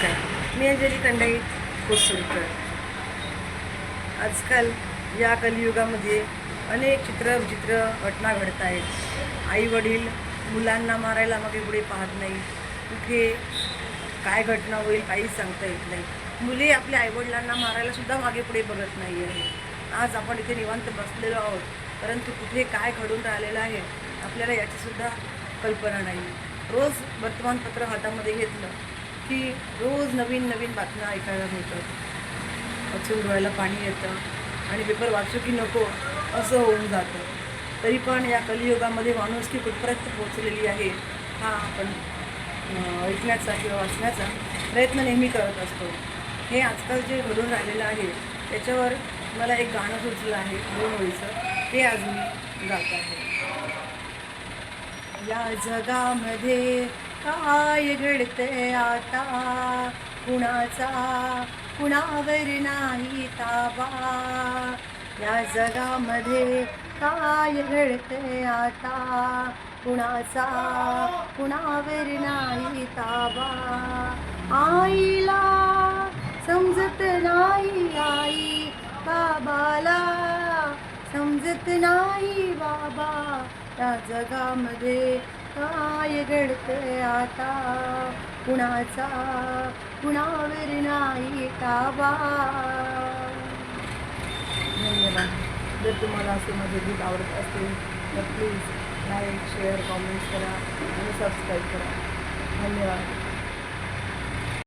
नमस्कार, मी अंजली कंडाई कोसुरकर. आजकाल या कलियुगामध्ये अनेक विचित्र घटना घडत आहेत. आई वडील मुलांना मारायला मागे पुढे पाहत नाही. कुठे काय घटना होईल काही सांगता येत नाही. मुले आपल्या आईवडिलांना मारायला सुद्धा मागे पुढे बघत नाही आहे. आज आपण इथे निवांत बसलेलो आहोत, परंतु कुठे काय घडून राहिलेलं आहे आपल्याला याचीसुद्धा कल्पना नाही. रोज वर्तमानपत्र हातामध्ये घेतलं की रोज नवीन बातम्या ऐकायला मिळतात. वाचून डोळ्याला पाणी येतं आणि पेपर वाचू की नको असं होऊन जातं. तरी पण या कलियुगामध्ये माणुसकी कुठपर्यंत पोहोचलेली आहे हा आपण ऐकण्याचा किंवा वाचण्याचा प्रयत्न नेहमी करत असतो. हे आजकाल जे घडून राहिलेलं आहे त्याच्यावर मला एक गाणं सुचलं आहे 2 ओळीचं, ते आज मी गात आहे. या जगामध्ये काय घडते आता, कुणावर नाही ताबा. या जगामध्ये काय घडते आता, कुणावर नाही ताबा. आईला समजत नाही, आई बाबाला समजत नाही बाबा. या जगामध्ये काय घडते आता, कुणावर नाही ताबा. धन्यवाद. जर तुम्हाला असे माझे गीत आवडत असतील तर प्लीज लाईक, शेअर, कॉमेंट्स करा आणि सबस्क्राईब करा. धन्यवाद.